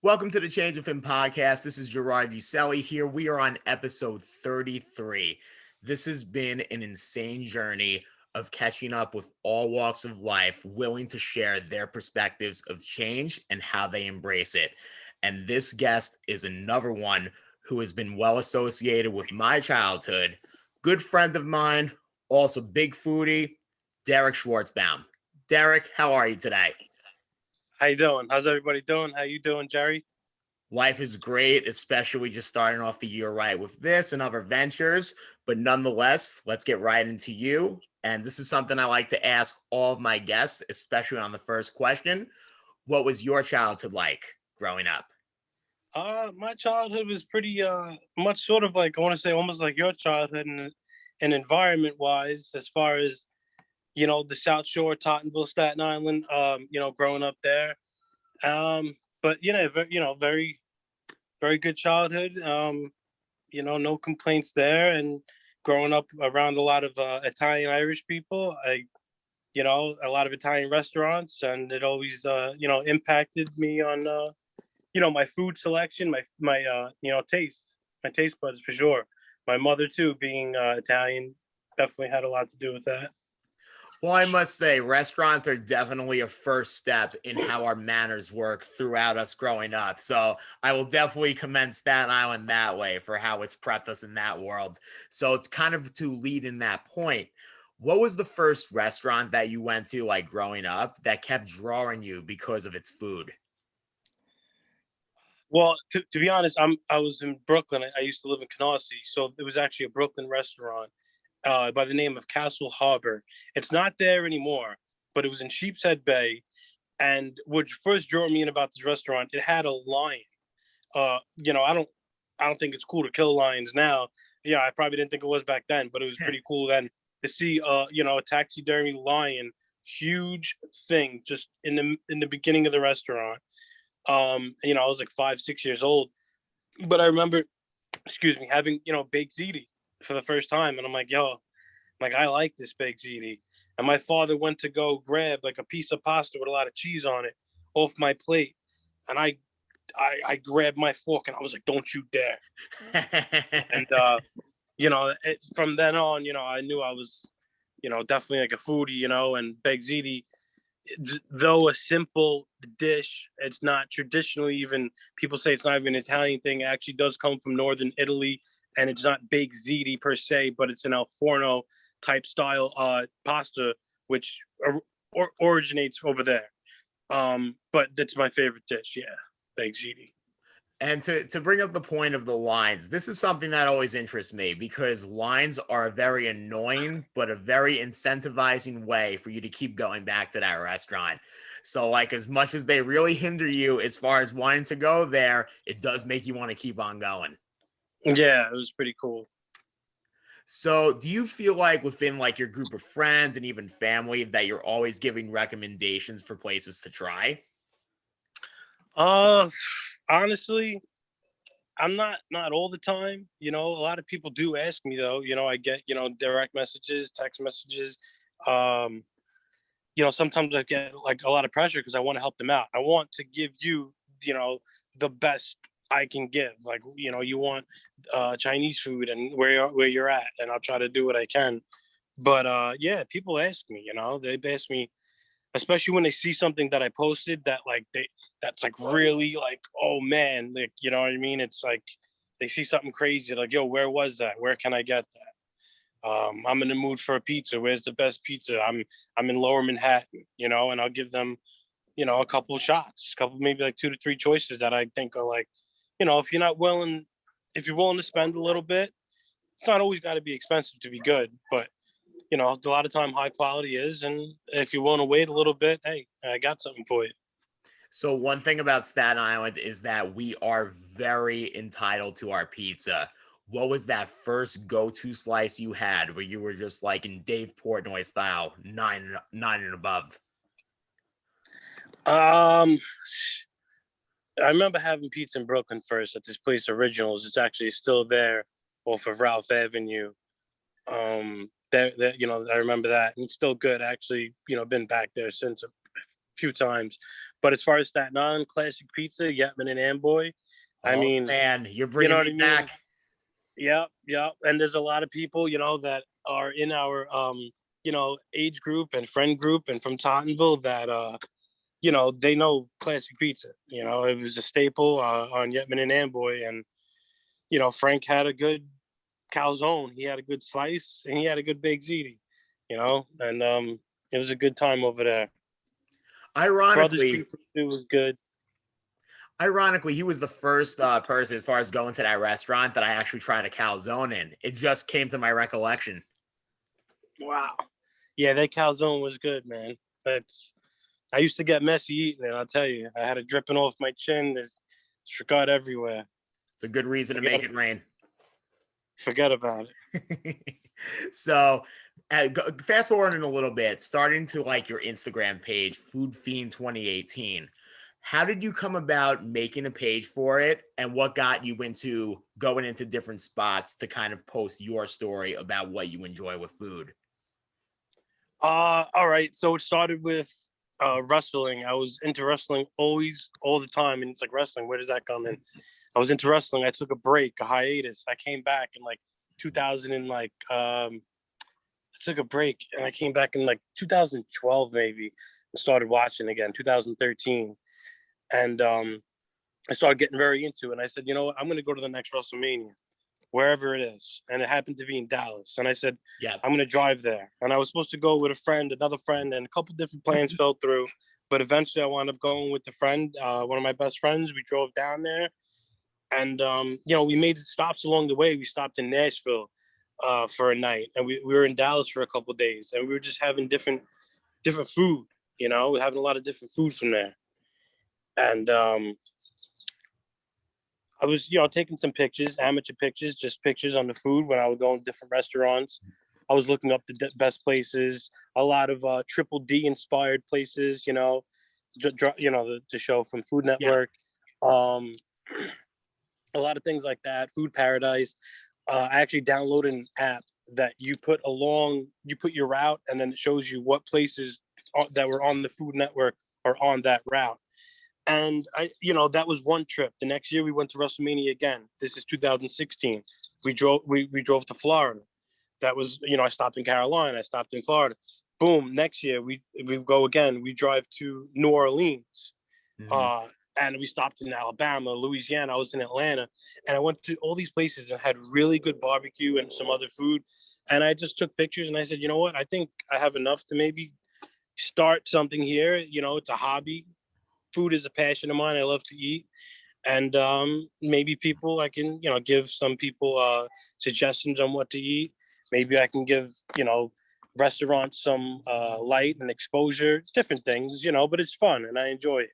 Welcome to the Change of Him podcast. This is Gerard Uselli here. We are on episode 33. This has been an insane journey of catching up with all walks of life, willing to share their perspectives of change and how they embrace it. And this guest is another one who has been well associated with my childhood, good friend of mine, also big foodie, Derek Schwartzbaum. Derek, how are you today? How you doing? How's everybody doing? How you doing, Jerry? Life is great, especially just starting off the year right with this and other ventures. But nonetheless, let's get right into you. And this is something I like to ask all of my guests, especially on the first question. What was your childhood like growing up? My childhood was pretty much sort of like I want to say almost like your childhood and environment wise, as far as the South Shore, Tottenville, Staten Island. Growing up there. But very very good childhood. No complaints there, and growing up around a lot of Italian Irish people, a lot of Italian restaurants, and it always impacted me on my food selection, my taste, my taste buds for sure. My mother too, being Italian, definitely had a lot to do with that. Well, I must say, restaurants are definitely a first step in how our manners work throughout us growing up. So I will definitely commend Staten Island that way for how it's prepped us in that world. So it's kind of to lead in that point. What was the first restaurant that you went to, like growing up, that kept drawing you because of its food? Well, to be honest, I was in Brooklyn. I used to live in Canarsie, so it was actually a Brooklyn restaurant by the name of Castle Harbor. It's not there anymore, but it was in Sheepshead Bay. And what first drew me in about this restaurant, it had a lion. I don't think it's cool to kill lions now. Yeah, I probably didn't think it was back then, but it was pretty cool then to see a taxidermy lion, huge thing, just in the beginning of the restaurant. I was like 5, 6 years old, but I remember, excuse me, having baked ziti for the first time, and I'm like, yo, like I like this baked ziti. And my father went to go grab like a piece of pasta with a lot of cheese on it off my plate, and I grabbed my fork and I was like, don't you dare. And from then on, I knew I was, definitely like a foodie, and baked ziti, though a simple dish, it's not traditionally even, people say it's not even an Italian thing. It actually does come from northern Italy, and it's not baked ziti per se, but it's an al forno type style pasta, which originates over there. But that's my favorite dish. Yeah, baked ziti. And to bring up the point of the lines, this is something that always interests me because lines are a very annoying, but a very incentivizing way for you to keep going back to that restaurant. So, like, as much as they really hinder you as far as wanting to go there, it does make you want to keep on going. Yeah, it was pretty cool. So, do you feel like within like your group of friends and even family that you're always giving recommendations for places to try? Uh, Honestly, I'm not all the time. A lot of people do ask me though. I get direct messages, text messages. Um, Sometimes I get like a lot of pressure because I want to help them out. I want to give you, you know, the best I can give. Like, you want Chinese food and where you're at, and I'll try to do what I can. But yeah, people ask me. They ask me, especially when they see something that I posted that like that's like really like, oh man, like what I mean. It's like they see something crazy, like, yo, where was that? Where can I get that? I'm in the mood for a pizza. Where's the best pizza? I'm in Lower Manhattan, and I'll give them, a couple of shots, a couple maybe like 2 to 3 choices that I think are like, if you're not willing, if you're willing to spend a little bit, it's not always got to be expensive to be good, but a lot of time high quality is, and if you want to wait a little bit, hey, I got something for you. So one thing about Staten Island is that we are very entitled to our pizza. What was that first go-to slice you had where you were just like in Dave Portnoy style, nine and above? Um, I remember having pizza in Brooklyn first at this place Originals. It's actually still there off of Ralph Avenue. There, I remember that, and it's still good. Actually, been back there since few times. But as far as that non-classic pizza, Yetman and Amboy, I Oh mean, man, you're you know bringing what me I mean? back. Yeah, yeah. And there's a lot of people, that are in our age group and friend group and from Tottenville that they know classic pizza. It was a staple on Yetman and Amboy, and Frank had a good calzone, he had a good slice, and he had a good baked ziti. And it was a good time over there. Brothers Ironically, Pizza too was good. Ironically, he was the first person as far as going to that restaurant that I actually tried a calzone in. It just came to my recollection. Wow. Yeah, that calzone was good, man. That's I used to get messy eating it. I'll tell you, I had it dripping off my chin. There's forgot everywhere. It's a good reason to make Forget it rain. forget about it. So, fast forwarding a little bit, starting to like your Instagram page, FoodFiend 2018. How did you come about making a page for it, and what got you into going into different spots to kind of post your story about what you enjoy with food? All right. So it started with wrestling. I was into wrestling always, all the time, and it's like wrestling. Where does that come in? I was into wrestling. I took a break, a hiatus. I came back in like 2000 and I took a break and I came back in like 2012 maybe and started watching again, 2013. And I started getting very into it. And I said, you know what, I'm going to go to the next WrestleMania, wherever it is. And it happened to be in Dallas. And I said, Yeah. I'm going to drive there. And I was supposed to go with a friend, another friend, and a couple different plans fell through. But eventually I wound up going with the friend, one of my best friends. We drove down there. And, we made stops along the way. We stopped in Nashville for a night. And we were in Dallas for a couple of days. And we were just having different food, we're having a lot of different food from there. And I was, taking some pictures, amateur pictures, just pictures on the food when I would go to different restaurants. I was looking up the best places, a lot of Triple D inspired places, the show from Food Yeah. Network, a lot of things like that. Food Paradise. I actually downloaded an app that you put your route, and then it shows you what places that were on the Food Network are on that route. And that was one trip. The next year we went to WrestleMania again. This is 2016. We drove to Florida. That was, I stopped in Carolina. I stopped in Florida. Boom. Next year we go again. We drive to New Orleans. Mhm. And we stopped in Alabama, Louisiana. I was in Atlanta, and I went to all these places and had really good barbecue and some other food. And I just took pictures and I said, you know what? I think I have enough to maybe start something here. It's a hobby. Food is a passion of mine. I love to eat. And maybe people, I can, give some people suggestions on what to eat. Maybe I can give, restaurants some light and exposure, different things, but it's fun and I enjoy it.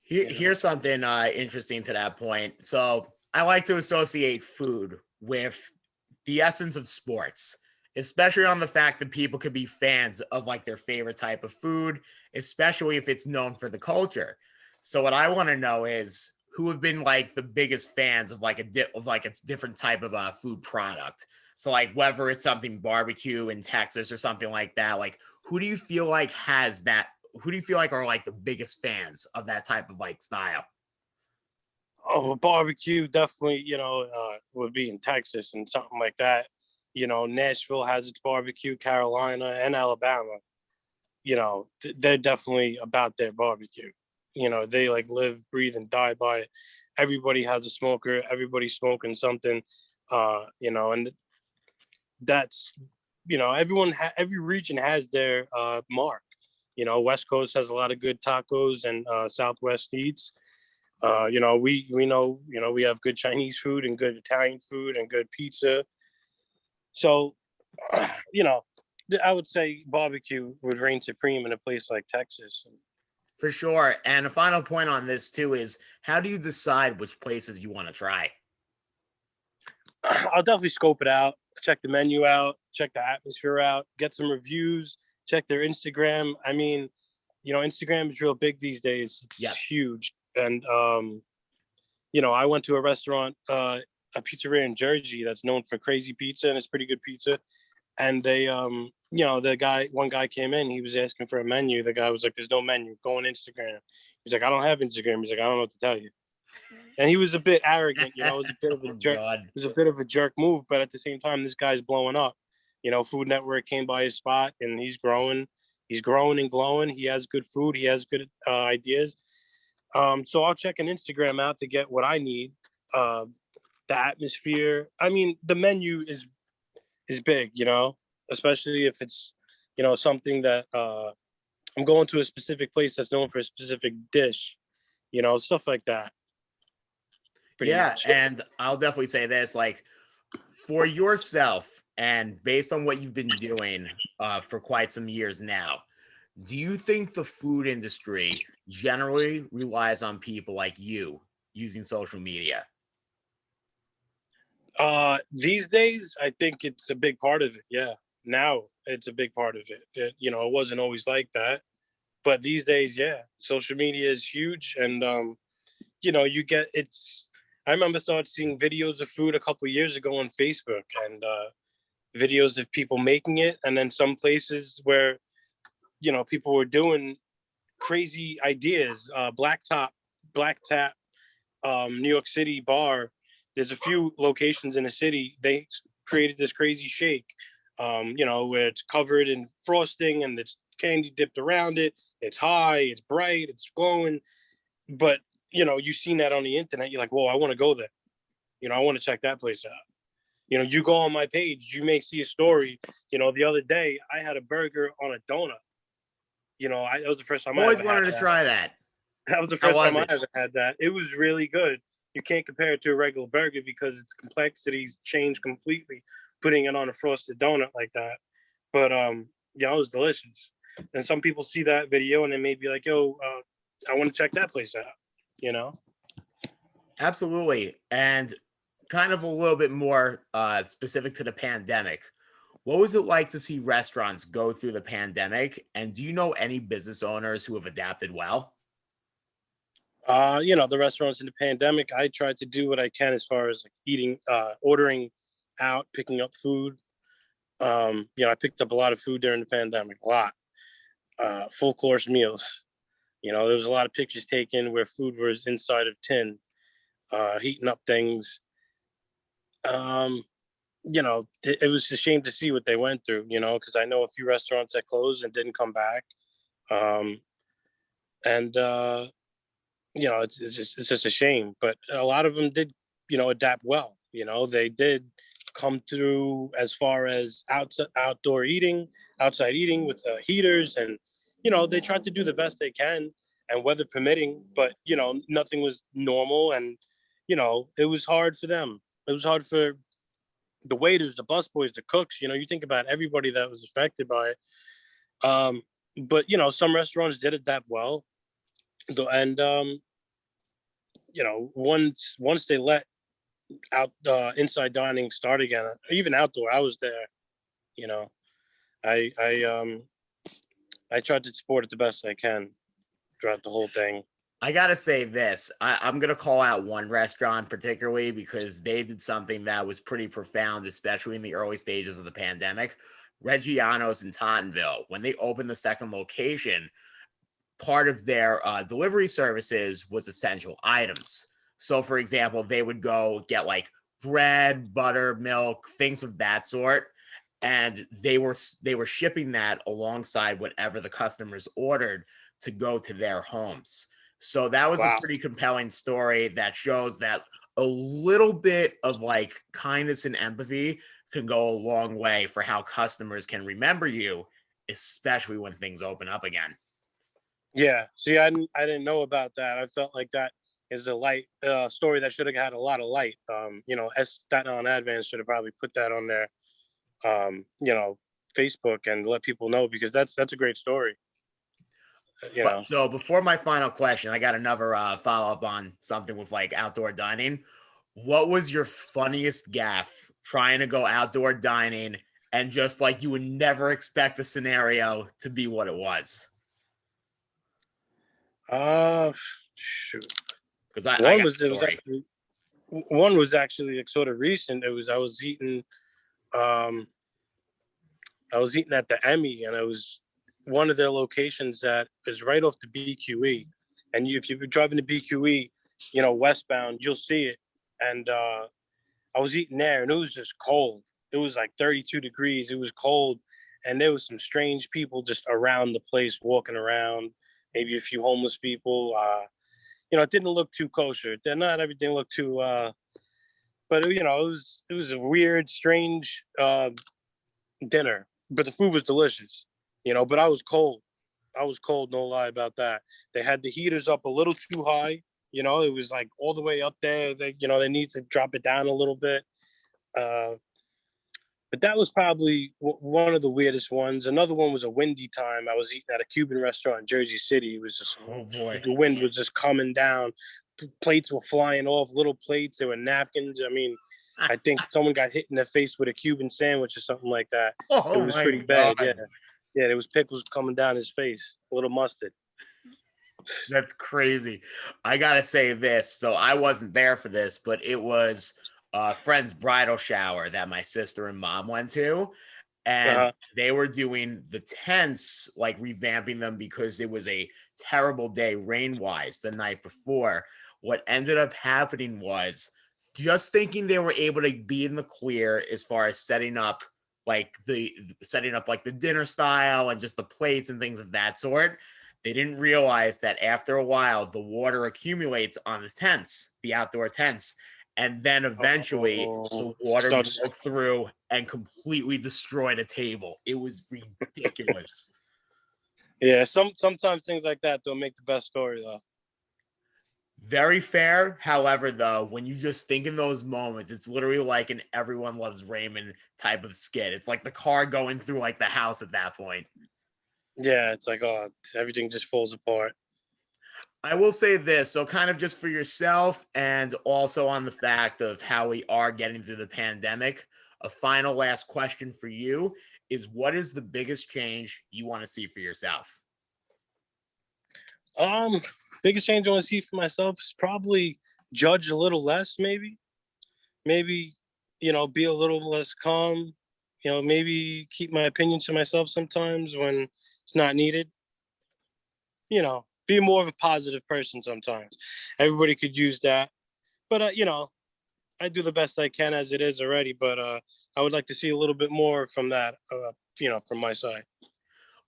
Here's something interesting to that point. So I like to associate food with the essence of sports, especially on the fact that people could be fans of like their favorite type of food, especially if it's known for the culture. So what I want to know is who have been like the biggest fans of like its different type of food product. So like whether it's something barbecue in Texas or something like that, like who do you feel like has that? Who do you feel like are like the biggest fans of that type of like style? Oh, barbecue definitely, would be in Texas and something like that. Nashville has its barbecue, Carolina and Alabama. They're definitely about their barbecue. They like live, breathe, and die by it. Everybody has a smoker. Everybody's smoking something. And that's every region has their mark. West Coast has a lot of good tacos and Southwest eats. We know, we have good Chinese food and good Italian food and good pizza. So, you know, I would say barbecue would reign supreme in a place like Texas. For sure. And a final point on this too is how do you decide which places you want to try? I'll definitely scope it out, check the menu out, check the atmosphere out, get some reviews, check their Instagram. I mean, Instagram is real big these days. It's Yeah. huge. And I went to a restaurant, a pizzeria in Jersey that's known for crazy pizza, and it's pretty good pizza. and they one guy came in, he was asking for a menu. The guy was like, there's no menu, go on Instagram. He's like, I don't have Instagram. He's like, I don't know what to tell you. And he was a bit arrogant, it was a bit of a Oh jerk. God. It was a bit of a jerk move, but at the same time, this guy's blowing up. Food Network came by his spot, and he's growing. He's growing and glowing. He has good food. He has good ideas. So I'll check an Instagram out to get what I need. The atmosphere. I mean, the menu is big, especially if it's something that I'm going to a specific place that's known for a specific dish, stuff like that. Pretty Yeah, much. and I'll definitely say this, like, for yourself and based on what you've been doing for quite some years now, do you think the food industry generally relies on people like you using social media? These days, I think it's a big part of it. Yeah, now it's a big part of it. It wasn't always like that, but these days, yeah, social media is huge, and you get it's. I remember started seeing videos of food a couple years ago on Facebook, and videos of people making it, and then some places where people were doing crazy ideas. Black Tap, New York City bar. There's a few locations in the city. They created this crazy shake, where it's covered in frosting and it's candy dipped around it. It's high, it's bright, it's glowing. But you've seen that on the internet. You're like, whoa, I want to go there. I want to check that place out. You go on my page, you may see a story. The other day I had a burger on a donut. That was the first time I Always ever had wanted to that. try that. That was the How first was time I it? ever had that. It was really good. You can't compare it to a regular burger because its complexities change completely putting it on a frosted donut like that. But it was delicious. And some people see that video and they may be like, yo, I want to check that place out, you know? Absolutely. And kind of a little bit more specific to the pandemic. What was it like to see restaurants go through the pandemic? And do you know any business owners who have adapted well? The restaurants in the pandemic, I tried to do what I can as far as like eating, ordering out, picking up food. I picked up a lot of food during the pandemic, a lot, full course meals. There was a lot of pictures taken where food was inside of tin, heating up things. It was a shame to see what they went through, because I know a few restaurants that closed and didn't come back. Um, and it's just a shame, but a lot of them did, adapt well. They did come through as far as outside eating with heaters, and they tried to do the best they can, and weather permitting. But nothing was normal, and it was hard for them. It was hard for the waiters, the busboys, the cooks. You think about everybody that was affected by it. But some restaurants did adapt well, and once they let out inside dining start again, even outdoor, I was there. You know, I I um I tried to support it the best I can throughout the whole thing. I gotta say this. I'm gonna call out one restaurant particularly because they did something that was pretty profound, especially in the early stages of the pandemic. Reggiano's in Tottenville, when they opened the second location, part of their delivery services was essential items. So, for example, they would go get like bread, butter, milk, things of that sort, and they were shipping that alongside whatever the customers ordered to go to their homes. So that was a Wow. pretty compelling story that shows that a little bit of like kindness and empathy can go a long way for how customers can remember you, especially when things open up again. Yeah. See, I didn't know about that. I felt like that is a light story that should have had a lot of light. As Staten Island Advance should have probably put that on their um, you know, Facebook and let people know, because that's a great story. You know. So before my final question, I got another follow up on something with like outdoor dining. What was your funniest gaffe trying to go outdoor dining and just like you would never expect the scenario to be what it was? Uh, Shoot. Because I One got was the it was story. actually one was actually like sort of recent. I was eating um I was eating at the Emmy, and it was one of their locations that is right off the BQE. And if you're driving to BQE, westbound, you'll see it. And I was eating there, and it was just cold. It was like 32 degrees. It was cold, and there was some strange people just around the place walking around. Maybe a few homeless people. It didn't look too kosher. Not everything looked too. But it was a weird, strange dinner. But the food was delicious. But I was cold. I was cold, no lie about that. They had the heaters up a little too high. It was like all the way up there. They need to drop it down a little bit. But that was probably one of the weirdest ones. Another one was a windy time. I was eating at a Cuban restaurant in Jersey City. It was just, Oh boy. the wind was just coming down. Plates were flying off, little plates. There were napkins. I mean, I think someone got hit in the face with a Cuban sandwich or something like that. Oh It was my pretty God. bad. Yeah. Yeah, there was pickles coming down his face, a little mustard. That's crazy. I gotta say this. So I wasn't there for this, but it was a friend's bridal shower that my sister and mom went to. And Uh-huh. they were doing the tents, like revamping them because it was a terrible day rain wise the night before. What ended up happening was just thinking they were able to be in the clear as far as setting up like the dinner style and just the plates and things of that sort. They didn't realize that after a while the water accumulates on the tents, the outdoor tents, and then eventually the water Starts. broke through and completely destroyed a table. It was ridiculous. Yeah, sometimes things like that don't make the best story though. Very fair. However, though, when you just think in those moments, it's literally like an Everyone Loves Raymond type of skit. It's like the car going through like the house at that point. Yeah, it's like, oh, everything just falls apart. I will say this, so kind of just for yourself and also on the fact of how we are getting through the pandemic, a final last question for you is what is the biggest change you want to see for yourself? Biggest change I want to see for myself is probably judge a little less, maybe, be a little less calm, maybe keep my opinions to myself sometimes when it's not needed, be more of a positive person sometimes. Everybody could use that. But, I do the best I can as it is already, but I would like to see a little bit more from that, from my side.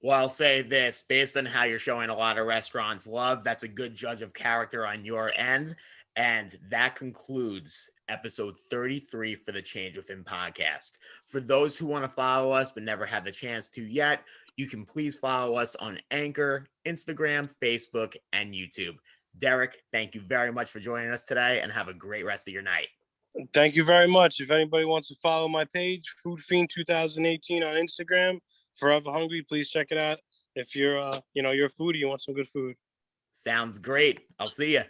Well, I'll say this based on how you're showing a lot of restaurants love, that's a good judge of character on your end. And that concludes episode 33 for the Change Within podcast. For those who want to follow us but never had the chance to yet, you can please follow us on Anchor, Instagram, Facebook, and YouTube. Derek, thank you very much for joining us today and have a great rest of your night. Thank you very much. If anybody wants to follow my page, FoodFiend 2018 on Instagram, Forever Hungry, please check it out. If you're a foodie, you want some good food. Sounds great. I'll see you.